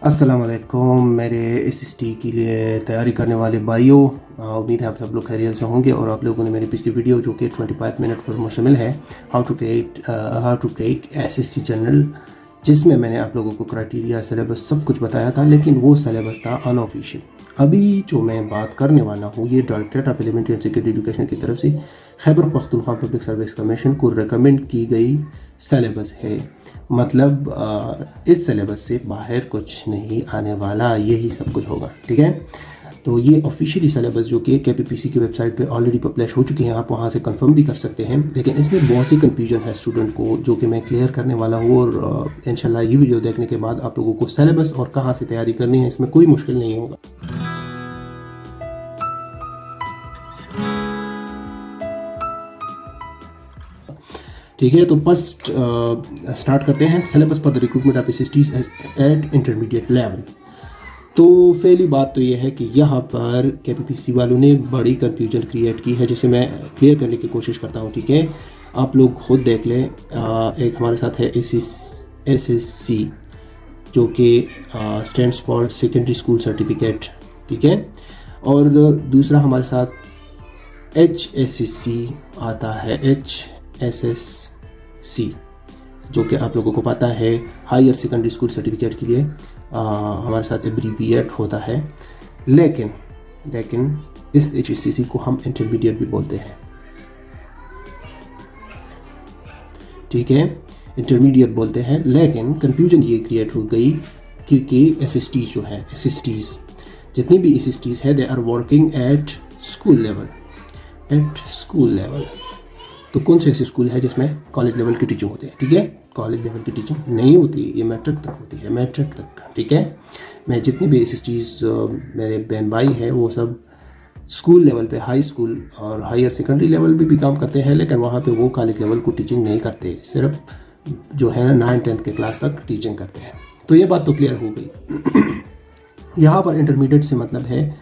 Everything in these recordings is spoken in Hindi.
अस्सलाम वालेकुम मेरे एसएसटी के लिए तैयारी करने वाले भाइयों। उम्मीद है आप सब लोग खैरियत से होंगे और आप लोगों ने मेरी पिछली वीडियो जो कि 25 मिनट पर मुश्तमिल है how to take SST general, जिसमें मैंने आप लोगों को क्राइटेरिया सिलेबस सब कुछ बताया था, लेकिन वो सिलेबस था अनऑफिशियल। अभी जो मैं बात करने वाला हूँ ये directorate of elementary and secondary education की तरफ से Khyber Pakhtunkhwa public service commission को रिकमेंड की गई सिलेबस है। मतलब इस सिलेबस से बाहर कुछ नहीं आने वाला, यही सब कुछ होगा। ठीक है, तो ये ऑफिशियली सिलेबस जो कि KPPC की वेबसाइट पे ऑलरेडी पब्लिश हो चुके हैं, आप वहाँ से कंफर्म भी कर सकते हैं। लेकिन इसमें बहुत सी कन्फ्यूजन है स्टूडेंट को, जो कि मैं क्लियर करने वाला हूँ। और इंशाल्लाह ये वीडियो देखने के बाद आप लोगों को सिलेबस और कहाँ से तैयारी करनी है इसमें कोई मुश्किल नहीं होगा। ठीक है, तो फर्स्ट स्टार्ट करते हैं syllabus for the recruitment of SSTs at intermediate level. तो पहली बात तो ये है कि यहाँ पर KPPC वालों ने बड़ी कन्फ्यूजन क्रिएट की है, जिसे मैं क्लियर करने की कोशिश करता हूँ। ठीक है, आप लोग खुद देख लें। एक हमारे साथ है SSC जो कि stands for secondary school certificate. ठीक है, और दूसरा हमारे साथ HSSC आता है, HSSC जो कि आप लोगों को पता है हायर सेकेंडरी स्कूल सर्टिफिकेट के लिए हमारे साथ एब्रीविएट होता है। लेकिन इस HSCC को हम इंटरमीडिएट भी बोलते हैं। ठीक है, इंटरमीडिएट बोलते हैं। लेकिन कंफ्यूजन ये क्रिएट हो गई क्योंकि SSTs जो है, SSTs जितनी भी SSTs है they are working at school level. तो कौन से ऐसे स्कूल है जिसमें कॉलेज लेवल की टीचिंग होती है? ठीक है, कॉलेज लेवल की टीचिंग नहीं होती, ये मैट्रिक तक होती है, मैट्रिक तक। ठीक है, मैं जितनी भी SSTs मेरे बहन भाई हैं वो सब स्कूल लेवल पे, हाई स्कूल और हायर सेकेंडरी लेवल भी काम करते हैं, लेकिन वहाँ पे वो कॉलेज लेवल को टीचिंग नहीं करते, सिर्फ जो है ना 9th-10th के क्लास तक टीचिंग करते हैं। तो ये बात तो क्लियर हो गई। यहाँ पर इंटरमीडिएट से मतलब है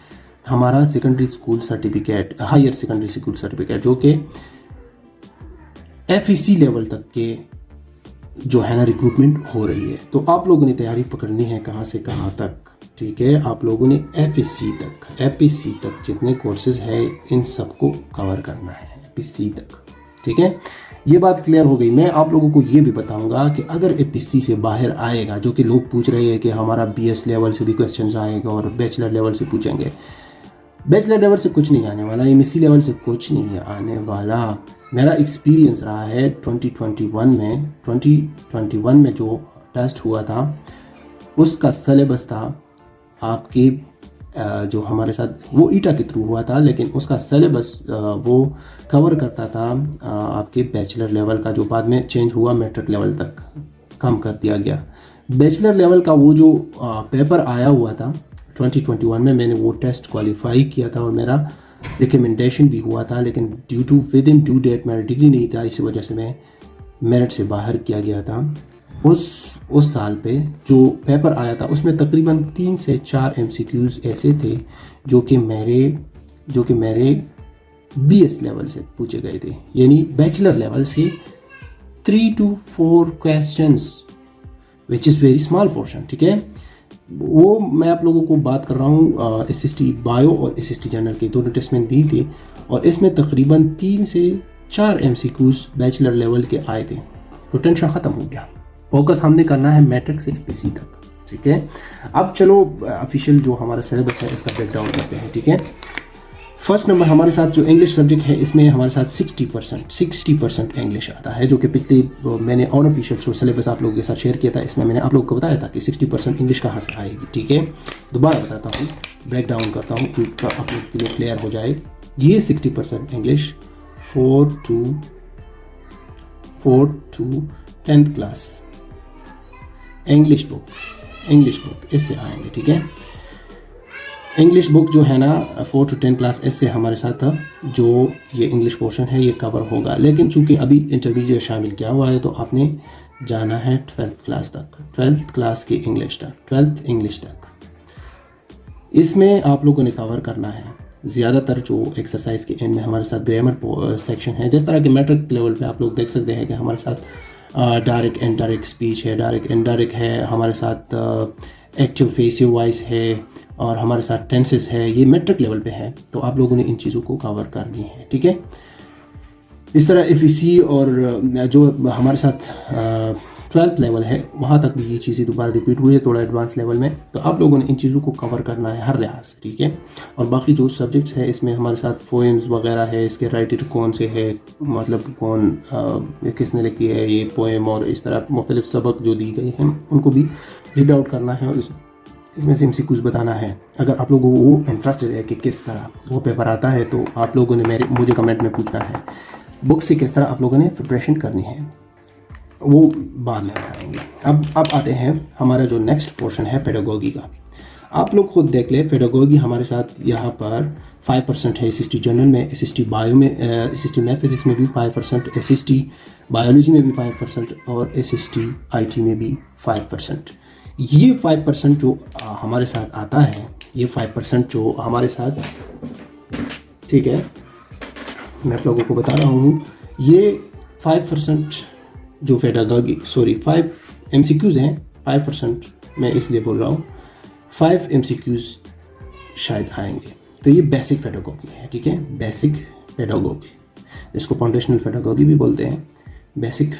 हमारा secondary school certificate, higher secondary school certificate, जो कि FEC लेवल तक के जो है ना रिक्रूटमेंट हो रही है। तो आप लोगों ने तैयारी पकड़नी है कहाँ से कहाँ तक। ठीक है, आप लोगों ने FEC तक जितने कोर्सेज है इन सबको कवर करना है, FEC तक। ठीक है, ये बात क्लियर हो गई। मैं आप लोगों को ये भी बताऊंगा कि अगर FEC से बाहर आएगा, जो कि लोग पूछ रहे हैं कि हमारा BS लेवल से भी क्वेश्चन आएगा और बैचलर लेवल से पूछेंगे, बैचलर लेवल से कुछ नहीं आने वाला, MSc लेवल से कुछ नहीं आने वाला। मेरा एक्सपीरियंस रहा है 2021 में जो टेस्ट हुआ था उसका सिलेबस था आपके जो हमारे साथ वो ईटा के थ्रू हुआ था, लेकिन उसका सिलेबस वो कवर करता था आपके बैचलर लेवल का, जो बाद में चेंज हुआ मैट्रिक लेवल तक कम कर दिया गया। बैचलर लेवल का वो जो पेपर आया हुआ था 2021 में, मैंने वो टेस्ट क्वालिफाई किया था और मेरा रिकमेंडेशन भी हुआ था, लेकिन due to within due date मेरा डिग्री नहीं था, इसी वजह से मैं मेरिट से बाहर किया गया था। उस साल पे जो पेपर आया था उसमें तकरीबन 3 से 4 MCQs ऐसे थे जो कि मेरे BS लेवल से पूछे गए थे, यानी बैचलर लेवल से 3 to 4 questions which is very small portion. ठीक है, वो मैं आप लोगों को बात कर रहा हूँ SST बायो और SST जनरल के दोनों टेस्ट में दी थी, और इसमें तकरीबन 3 से 4 MCQs बैचलर लेवल के आए थे। तो टेंशन ख़त्म हो गया, फोकस हमने करना है मैट्रिक से FEC तक। ठीक है, अब चलो ऑफिशियल जो हमारा सिलेबस है इसका ब्रेकडाउन करते हैं। ठीक है, फर्स्ट नंबर हमारे साथ जो इंग्लिश सब्जेक्ट है, इसमें हमारे साथ 60% इंग्लिश आता है, जो कि पिछले मैंने अनऑफिशियल जो सिलेबस आप लोगों के साथ शेयर किया था, इसमें मैंने आप लोगों को बताया था कि 60% इंग्लिश कहाँ से आएगी। ठीक है, दोबारा बताता हूँ, ब्रेक डाउन करता हूँ कि आप लोग के लिए क्लियर हो जाए। ये 60% English 4 to 10th class English book इससे आएंगे। ठीक है, इंग्लिश बुक जो है ना 4 to 10 क्लास इससे हमारे साथ जो ये इंग्लिश पोर्शन है ये कवर होगा। लेकिन चूंकि अभी इंटरमीडिएट शामिल किया हुआ है तो आपने जाना है 12th क्लास तक, 12th क्लास की ट्वेल्थ इंग्लिश तक। इसमें आप लोगों ने कवर करना है ज़्यादातर जो एक्सरसाइज के एंड में हमारे साथ ग्रामर सेक्शन है। जिस तरह के मैट्रिक लेवल पे आप लोग देख सकते हैं कि हमारे साथ डायरेक्ट इनडायरेक्ट स्पीच है, डायरेक्ट इनडायरेक्ट है, हमारे साथ एक्टिव पैसिव वॉइस है और हमारे साथ टेंसेस है, ये मैट्रिक लेवल पे है, तो आप लोगों ने इन चीज़ों को कवर करनी है, ठीक है। इस तरह एफईसी और जो हमारे साथ 12th लेवल है वहाँ तक भी ये चीज़ें दोबारा रिपीट हुई है थोड़ा एडवांस लेवल में, तो आप लोगों ने इन चीज़ों को कवर करना है हर लिहाज से, ठीक है। और बाकी जो सब्जेक्ट्स है इसमें हमारे साथ पोएम्स वगैरह है, इसके राइटर कौन से है, मतलब कौन किसने लिखी है ये पोएम, और इस तरह मुख्तलिफ सबक जो दी गई हैं उनको भी रीड आउट करना है और इसमें से MCQs बताना है। अगर आप लोगों को वो इंटरेस्टेड है कि किस तरह वो पेपर आता है तो आप लोगों ने मुझे कमेंट में पूछना है बुक से किस तरह आप लोगों ने प्रिपरेशन करनी है, वो बाद में बताएंगे। अब आते हैं हमारा जो नेक्स्ट पोर्शन है पेडागोगी का। आप लोग खुद देख ले, पेडागोगी हमारे साथ यहाँ पर 5% है, SST जनरल में, SST बायो में, SST मैथ फिजिक्स में भी 5%, SST बायोलॉजी में भी 5% और SST IT में भी 5%। ये 5% जो हमारे साथ आता है, ये 5% जो हमारे साथ, ठीक है, मैं आप लोगों को बता रहा हूँ, ये 5% जो पेडागोगी 5 MCQs हैं, 5% मैं इसलिए बोल रहा हूँ, 5 MCQs शायद आएंगे। तो ये बेसिक पेडागोगी है, ठीक है, बेसिक पेडागोगी, जिसको फाउंडेशनल पेडागोगी भी बोलते हैं। बेसिक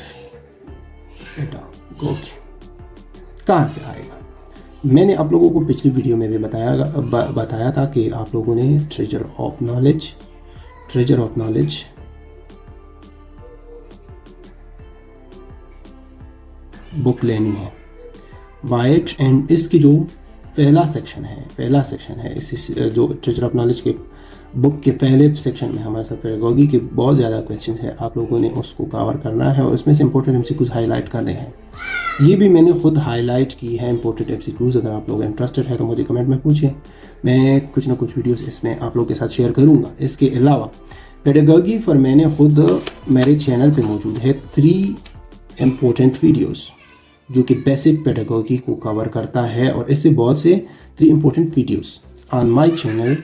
पेडागोगी कहाँ से आएगा? मैंने आप लोगों को पिछली वीडियो में भी बताया था कि आप लोगों ने ट्रेजर ऑफ नॉलेज बुक लेनी है, वाइट, एंड इसकी जो पहला सेक्शन है इस जो ट्रेजर ऑफ नॉलेज के बुक के पहले सेक्शन में हमारे साथ पेडागोगी के बहुत ज़्यादा क्वेश्चन है, आप लोगों ने उसको कवर करना है और इसमें से इंपॉर्टेंट MCQs हाईलाइट करने हैं। ये भी मैंने खुद हाईलाइट की है इंपॉर्टेंट MCQs। अगर आप लोग इंटरेस्टेड है तो मुझे कमेंट में पूछिए, मैं कुछ ना कुछ वीडियोस इसमें आप लोग के साथ शेयर करूँगा। इसके अलावा पेडागोगी पर मैंने खुद मेरे चैनल पे मौजूद है 3 इम्पोर्टेंट वीडियोस जो कि बेसिक पेडागोगी को कवर करता है, और इससे बहुत से 3 important videos on my channel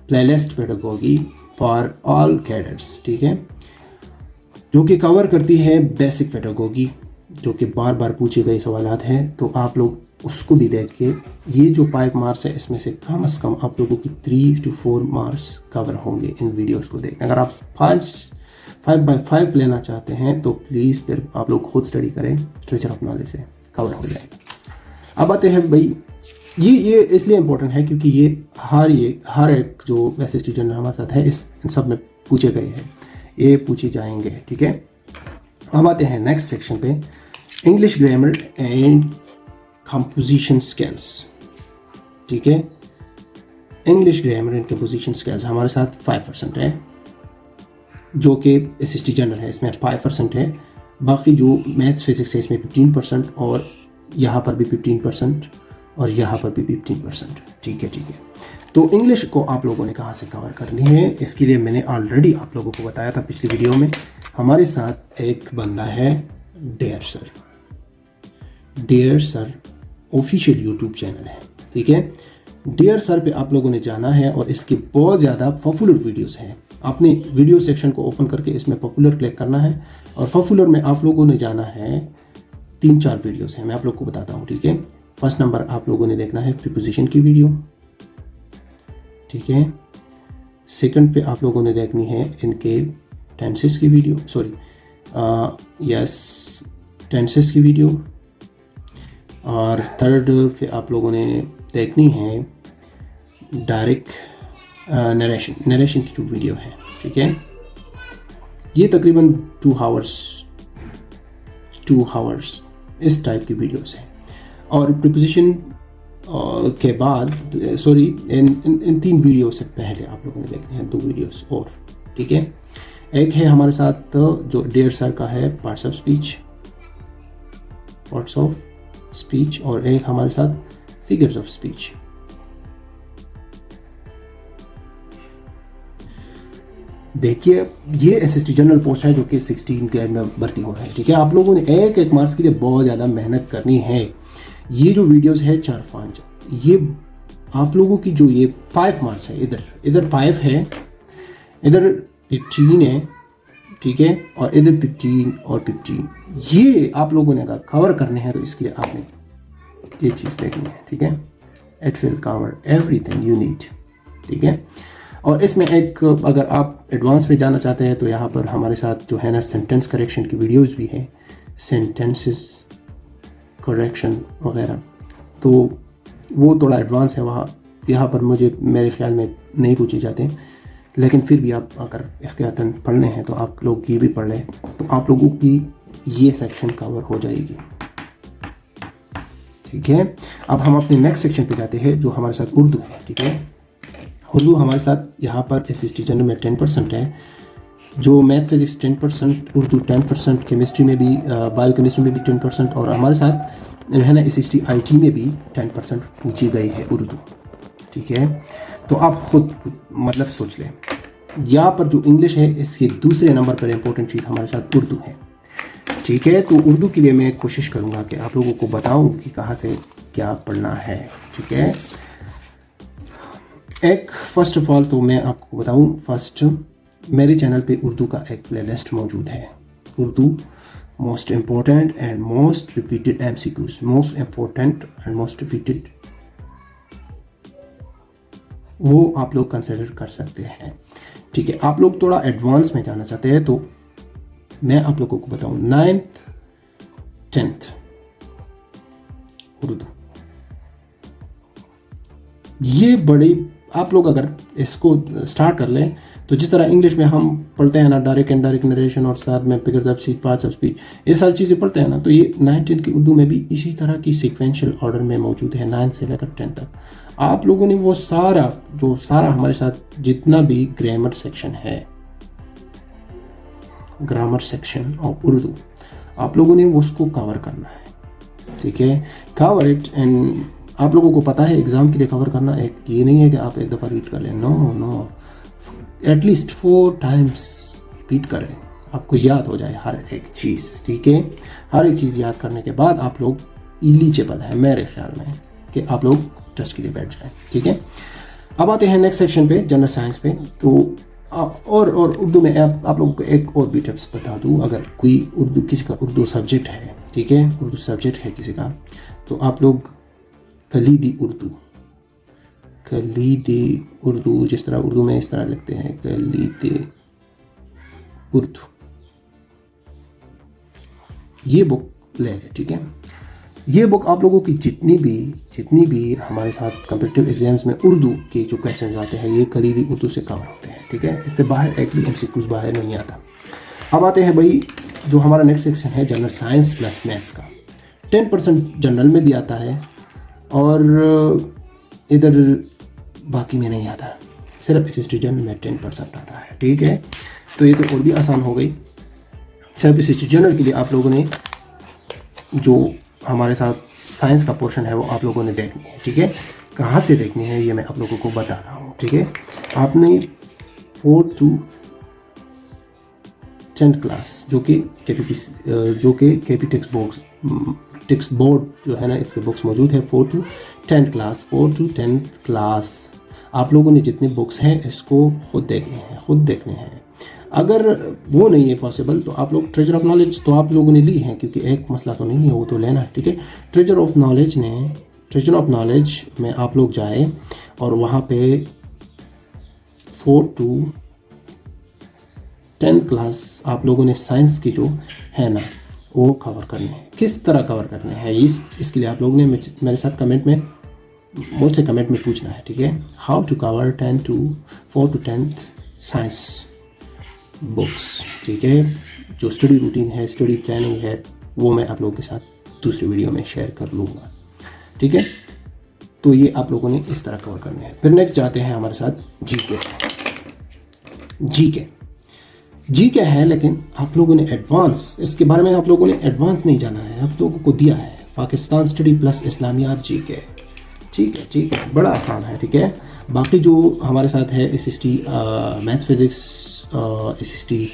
playlist pedagogy for all cadres, ठीक है, जो कि कवर करती है बेसिक पेडागोगी, जो कि बार बार पूछे गए सवालात हैं। तो आप लोग उसको भी देख के, ये जो 5 मार्क्स है इसमें से कम आप लोगों की 3 to 4 मार्क्स कवर होंगे इन वीडियोस को देखने। अगर आप 5x5 लेना चाहते हैं तो प्लीज़ फिर आप लोग खुद स्टडी करें, ट्रेजर ऑफ नॉलेज से कवर हो जाएगा। अब आते हैं भाई, ये इसलिए इम्पोर्टेंट है क्योंकि ये हर एक जो SST जनरल हमारे साथ है इस सब में पूछे गए हैं, ये पूछे जाएंगे, ठीक है। अब आते हैं नेक्स्ट सेक्शन पे, English grammar and composition skills, ठीक है। English grammar and composition skills हमारे साथ 5% है, जो कि SST जनरल है, इसमें 5% है। बाकी जो मैथ्स फिजिक्स है इसमें 15% और यहाँ पर भी 15% और यहाँ पर भी 15%, ठीक है। तो इंग्लिश को आप लोगों ने कहाँ से कवर करनी है, इसके लिए मैंने ऑलरेडी आप लोगों को बताया था पिछली वीडियो में। हमारे साथ एक बंदा है dare sir official YouTube channel है, ठीक है। डेयर सर पे आप लोगों ने जाना है और इसके बहुत ज़्यादा पॉपुलर वीडियोस हैं। आपने वीडियो सेक्शन को ओपन करके इसमें पॉपुलर क्लिक करना है और पॉपुलर में आप लोगों ने जाना है, 3-4 वीडियोस हैं, मैं आप लोग को बताता हूँ, ठीक है। फर्स्ट नंबर आप लोगों ने देखना है प्रीपोजिशन की वीडियो, ठीक है। सेकंड पे आप लोगों ने देखनी है इनके टेंसेस की वीडियो, टेंसेस की वीडियो, और थर्ड पे आप लोगों ने देखनी है डायरेक्ट नरेशन की जो वीडियो है, ठीक है। ये तकरीबन 2 आवर्स इस टाइप की वीडियोस हैं। और प्रीपोजिशन के बाद इन 3 वीडियो से पहले आप लोगों ने देखने हैं 2 वीडियोस और, ठीक है। एक है हमारे साथ जो डेयर सर का है पार्ट्स ऑफ स्पीच और एक हमारे साथ फिगर्स ऑफ स्पीच। देखिए ये SST जनरल पोस्ट है जो कि 16 ग्रेड में भर्ती हो रहा है, ठीक है। आप लोगों ने एक मार्क्स के लिए बहुत ज़्यादा मेहनत करनी है। ये जो वीडियोस है 4-5, ये आप लोगों की जो ये 5 मार्क्स है, इधर 5 है, इधर 15 है, ठीक है, और इधर 15 और 15, ये आप लोगों ने अगर कवर करने हैं तो इसके लिए आपने ये चीज़ देखनी है, ठीक है। It will cover everything you need, ठीक है। और इसमें एक, अगर आप एडवांस में जाना चाहते हैं तो यहाँ पर हमारे साथ जो है ना सेंटेंस करेक्शन की वीडियोस भी हैं, सेंटेंसेस करेक्शन वगैरह, तो वो थोड़ा एडवांस है। वहाँ यहाँ पर मुझे मेरे ख्याल में नहीं पूछे जाते, लेकिन फिर भी आप अगर एहतियातन पढ़ने हैं तो आप लोग ये भी पढ़ लें, तो आप लोगों की ये सेक्शन कवर हो जाएगी, ठीक है। अब हम अपने नेक्स्ट सेक्शन पे जाते हैं जो हमारे साथ उर्दू है, ठीक है। उर्दू हमारे साथ यहाँ पर SST जनरल में 10% है, जो मैथ फिजिक्स 10%, उर्दू 10%, केमिस्ट्री में भी बायो केमिस्ट्री में भी 10%, और हमारे साथ है ना SST IT में भी 10% पूछी गई है उर्दू, ठीक है। तो आप खुद मतलब सोच लें, यहाँ पर जो इंग्लिश है इसके दूसरे नंबर पर इम्पोर्टेंट चीज़ हमारे साथ उर्दू है, ठीक है। तो उर्दू के लिए मैं कोशिश करूँगा कि आप लोगों को बताऊँ कि कहाँ से क्या पढ़ना है, ठीक है। एक फर्स्ट ऑफ ऑल तो मैं आपको बताऊँ, फर्स्ट मेरे चैनल पे उर्दू का एक प्लेलिस्ट मौजूद है, Urdu most important and most repeated MCQs, most important and most repeated, वो आप लोग कंसिडर कर सकते हैं, ठीक है। आप लोग थोड़ा एडवांस में जाना चाहते हैं तो मैं आप लोगों को बताऊं 9th 10th उर्दू, ये बड़ी, आप लोग अगर इसको स्टार्ट कर लें तो जिस तरह इंग्लिश में हम पढ़ते हैं ना डायरेक्ट एंड डायरेक्ट नरेशन और साथ में figures of speech, parts of speech, ये सारी चीज़ें पढ़ते हैं ना, तो ये 9th 10th की उर्दू में भी इसी तरह की सीक्वेंशियल ऑर्डर में मौजूद है 9 से लेकर 10 तक। आप लोगों ने वो सारा हमारे साथ जितना भी ग्रामर सेक्शन है, ग्रामर सेक्शन ऑफ उर्दू, आप लोगों ने उसको कवर करना है, ठीक है। कवर इट, एंड आप लोगों को पता है एग्ज़ाम के लिए कवर करना एक ये नहीं है कि आप एक दफ़ा रीड कर लें, नो, एटलीस्ट 4 times रिपीट करें, आपको याद हो जाए हर एक चीज़, ठीक है। हर एक चीज़ याद करने के बाद आप लोग एलिजिबल है मेरे ख्याल में कि आप लोग टेस्ट के लिए बैठ जाएं, ठीक है। अब आते हैं नेक्स्ट सेक्शन पे, जनरल साइंस पे। तो और उर्दू में आप लोगों को एक और भी टिप्स बता दूँ, अगर कोई किसी का उर्दू सब्जेक्ट है, ठीक है, उर्दू सब्जेक्ट है किसी का, तो आप लोग कलीदी उर्दू, जिस तरह उर्दू में इस तरह लिखते हैं कलीदी उर्दू, ये बुक ले लें, ठीक है। ये बुक आप लोगों की जितनी भी हमारे साथ कम्पिटिटिव एग्जाम्स में उर्दू के जो क्वेश्चंस आते हैं ये कलीदी उर्दू से कवर होते हैं, ठीक है। इससे बाहर एक भी MCQs बाहर नहीं आता। अब आते हैं भाई जो हमारा नेक्स्ट सेक्शन है जनरल साइंस प्लस मैथ्स का, 10% जनरल में भी आता है और इधर बाकी में नहीं आता, सिर्फ SST जनरल में 10% आता है, ठीक है। तो ये तो और भी आसान हो गई। सिर्फ SST जनरल के लिए आप लोगों ने जो हमारे साथ साइंस का पोर्शन है वो आप लोगों ने देखनी है, ठीक है। कहाँ से देखनी है ये मैं आप लोगों को बता रहा हूँ, ठीक है। आपने 4th to 10th क्लास जो कि KP टेक्स्ट बोर्ड जो है ना इसके बुक्स मौजूद है, 4th to 10th क्लास आप लोगों ने जितने बुक्स हैं इसको खुद देखने हैं। अगर वो नहीं है पॉसिबल तो आप लोग ट्रेजर ऑफ नॉलेज तो आप लोगों ने ली है, क्योंकि एक मसला तो नहीं है, वो तो लेना है, ठीक है। ट्रेजर ऑफ नॉलेज में आप लोग जाए और वहाँ पे 4th to 10th क्लास आप लोगों ने साइंस की जो है ना वो कवर करने हैं। किस तरह कवर करने हैं इसके लिए आप लोगों ने मेरे साथ मुझसे कमेंट में पूछना है, ठीक है। How to cover 4th to 10th science books, ठीक है। जो स्टडी रूटीन है, स्टडी प्लानिंग है, वो मैं आप लोगों के साथ दूसरी वीडियो में शेयर कर लूँगा, ठीक है। तो ये आप लोगों ने इस तरह कवर करने हैं। फिर नेक्स्ट जाते हैं हमारे साथ जीके है, लेकिन आप लोगों ने एडवांस, इसके बारे में आप लोगों ने एडवांस नहीं जाना है, आप लोगों को दिया है पाकिस्तान स्टडी प्लस इस्लामियात जीके, ठीक है, बड़ा आसान है, ठीक है। बाकी जो हमारे साथ है SST मैथ्स फिजिक्स, SST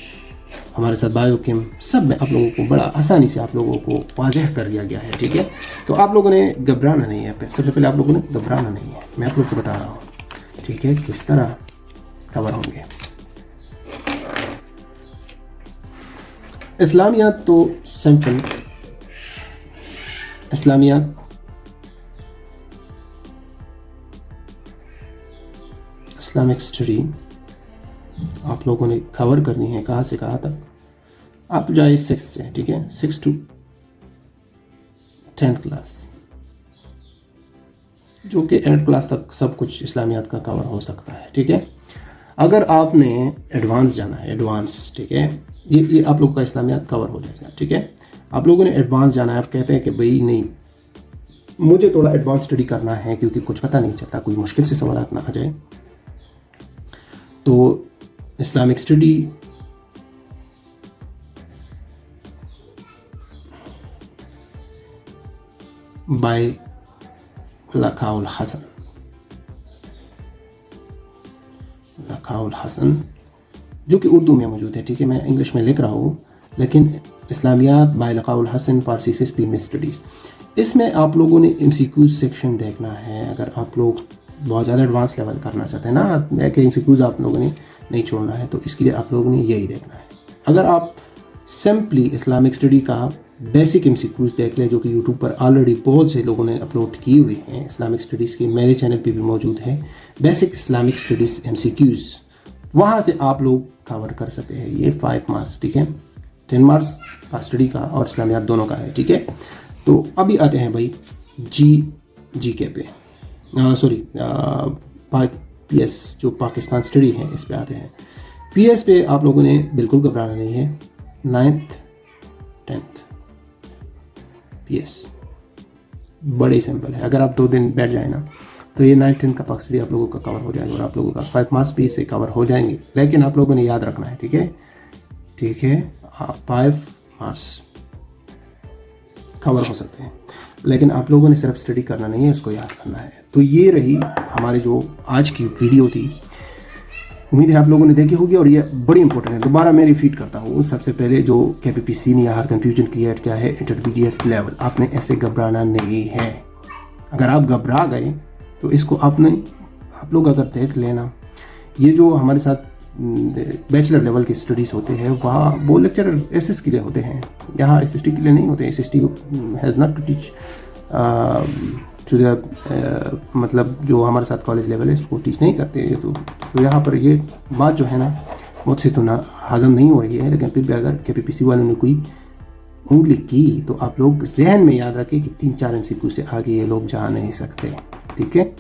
हमारे साथ बायो केम, सब में आप लोगों को बड़ा आसानी से आप लोगों को वाज़ेह कर दिया गया है, ठीक है। तो आप लोगों ने घबराना नहीं है, सबसे पहले आप लोगों ने घबराना नहीं है, मैं आप लोगों को बता रहा हूँ, ठीक है, किस तरह कवर होंगे। इस्लामियात तो सिंपल, इस्लामियात इस्लामिक स्टडी आप लोगों ने कवर करनी है कहाँ से कहाँ तक। आप जाए 6 से, ठीक है, 6 to 10th क्लास, जो कि 8th क्लास तक सब कुछ इस्लामियात का कवर हो सकता है, ठीक है। अगर आपने एडवांस जाना है, एडवांस, ठीक है, ये आप लोगों का इस्लामियात कवर हो जाएगा, ठीक है। आप लोगों ने एडवांस जाना है, आप कहते हैं कि भाई नहीं मुझे थोड़ा एडवांस स्टडी करना है क्योंकि कुछ पता नहीं चलता, कोई मुश्किल से सवाल ना आ जाए, तो Islamic study by Lakhaul Hasan, Lakhaul Hasan, जो कि उर्दू में मौजूद है, ठीक है, मैं इंग्लिश में लिख रहा हूँ, लेकिन इस्लामियात बाय लखाउल हसन फारसी से स्पीड स्टडीज़। इसमें आप लोगों ने MCQ सेक्शन देखना है। अगर आप लोग बहुत ज़्यादा एडवांस लेवल करना चाहते हैं ना, कि MCQs आप लोगों ने नहीं छोड़ना है, तो इसके लिए आप लोगों ने यही देखना है। अगर आप सिंपली इस्लामिक स्टडी का बेसिक MCQs देख लें, जो कि यूट्यूब पर ऑलरेडी बहुत से लोगों ने अपलोड की हुई हैं, इस्लामिक स्टडीज़ की मेरे चैनल पे भी मौजूद है बेसिक इस्लामिक स्टडीज़ MCQs, वहाँ से आप लोग कवर कर सकते हैं। ये 5 मार्क्स, ठीक है, 10 मार्क्स स्टडी का और इस्लामियात दोनों का है, ठीक है। तो अभी आते हैं भाई GK पे, सॉरी PS जो पाकिस्तान स्टडी है, इस पे आते हैं। PS पे आप लोगों ने बिल्कुल घबराना नहीं है। 9th 10th PS बड़े सिंपल है। अगर आप 2 दिन बैठ जाए ना, तो ये 9th 10th का पाक स्टडी आप लोगों का कवर हो जाएगा और आप लोगों का 5 मार्क्स भी इससे कवर हो जाएंगे। लेकिन आप लोगों ने याद रखना है, ठीक है, ठीक है, 5 मार्क्स कवर हो सकते हैं, लेकिन आप लोगों ने सिर्फ स्टडी करना नहीं है, उसको याद करना है। तो ये रही हमारी जो आज की वीडियो थी, उम्मीद है आप लोगों ने देखी होगी और ये बड़ी इंपॉर्टेंट है। दोबारा मैं रिपीट करता हूँ, सबसे पहले जो KPPC ने यहाँ कंफ्यूजन क्रिएट किया है, इंटरमीडिएट लेवल, आपने ऐसे घबराना नहीं है। अगर आप घबरा गए तो इसको आप लोग अगर देख लेना, ये जो हमारे साथ बैचलर लेवल की स्टडीज़ होते हैं, वहाँ वो लेक्चर SS के लिए होते हैं, यहाँ SST के लिए नहीं होते। SST has not to teach to the मतलब जो हमारे साथ कॉलेज लेवल है उसको टीच नहीं करते। तो यहाँ पर ये बात जो है ना, मुझसे तो ना हजम नहीं हो रही है, लेकिन फिर भी अगर KPPC वालों ने कोई उंगली की तो आप लोग जहन में याद रखें कि 3-4 MCQ से आगे ये लोग जा नहीं सकते, ठीक है।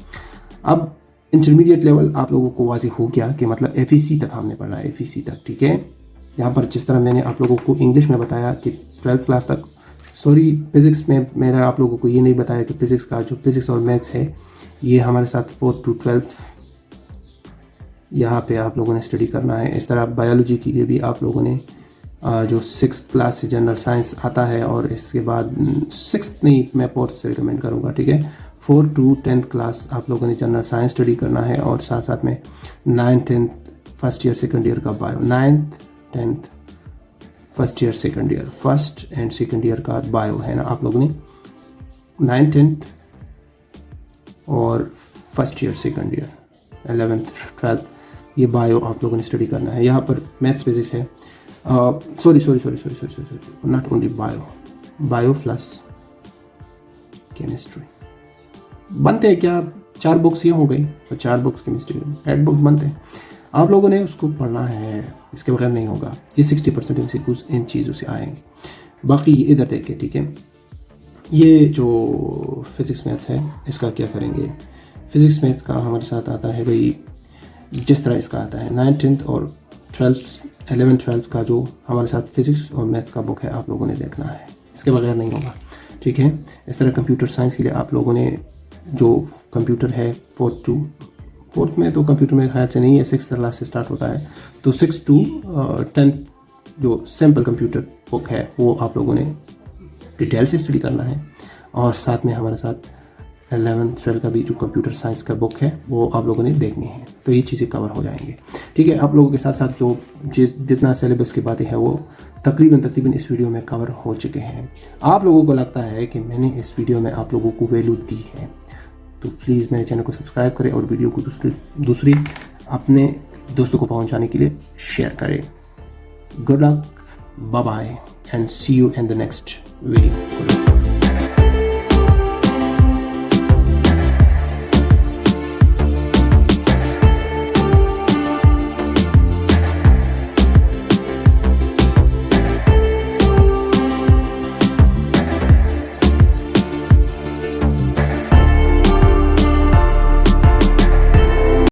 अब इंटरमीडिएट लेवल आप लोगों को वाज़ेह हो गया कि मतलब FEC तक हमने पढ़ना है, FEC तक, ठीक है। यहाँ पर जिस तरह मैंने आप लोगों को इंग्लिश में बताया कि 12th क्लास तक, सॉरी फिज़िक्स में मैंने आप लोगों को ये नहीं बताया कि फ़िज़िक्स का जो फिज़िक्स और मैथ्स है ये हमारे साथ 4th to 12th यहाँ पे आप लोगों ने स्टडी करना है। इस तरह बायोलॉजी के लिए भी आप लोगों ने जो 6th क्लास से जनरल साइंस आता है और इसके बाद 6th नहीं, मैं 4th से रिकमेंड करूँगा, ठीक है। 4th to 10th क्लास आप लोगों ने जनरल साइंस स्टडी करना है और साथ साथ में 9th 10th first year second year का bio, 9th 10th first year second year, first and second year का बायो है ना, आप लोगों ने 9th 10th और first year second year 11th 12th ये बायो आप लोगों ने स्टडी करना है। यहाँ पर मैथ्स फिजिक्स है, sorry not only bio plus chemistry बनते हैं क्या, 4 बुक्स ये हो गई और 4 बुक्स केमिस्ट्री, 8 बुक्स बनते हैं। आप लोगों ने उसको पढ़ना है, इसके बगैर नहीं होगा। ये 60% MCQs इन चीज़ों से आएंगे। बाकी इधर देखें, ठीक है, ये जो फिज़िक्स मैथ्स है इसका क्या करेंगे। फिज़िक्स मैथ्स का हमारे साथ आता है भाई, जिस तरह इसका आता है 9th 10th और 12th 11th 12th का जो हमारे साथ फिज़िक्स और मैथ्स का बुक है आप लोगों ने देखना है, इसके बगैर नहीं होगा, ठीक है। इस तरह कंप्यूटर साइंस के लिए आप लोगों ने जो कंप्यूटर है 4th में तो कंप्यूटर में ख्याल से नहीं है, 6th क्लास से स्टार्ट होता है, तो 6th to 10th जो सिंपल कंप्यूटर बुक है वो आप लोगों ने डिटेल से स्टडी करना है। और साथ में हमारे साथ 11th 12th का भी जो कंप्यूटर साइंस का बुक है वो आप लोगों ने देखनी है, तो ये चीज़ें कवर हो जाएंगे, ठीक है। आप लोगों के साथ साथ जो जितना सिलेबस की बातें हैं वो तकरीबन इस वीडियो में कवर हो चुके हैं। आप लोगों को लगता है कि मैंने इस वीडियो में आप लोगों को वैल्यू दी है, तो प्लीज़ मेरे चैनल को सब्सक्राइब करें और वीडियो को दूसरी अपने दोस्तों को पहुंचाने के लिए शेयर करें। Good luck, bye bye and see you in the next video.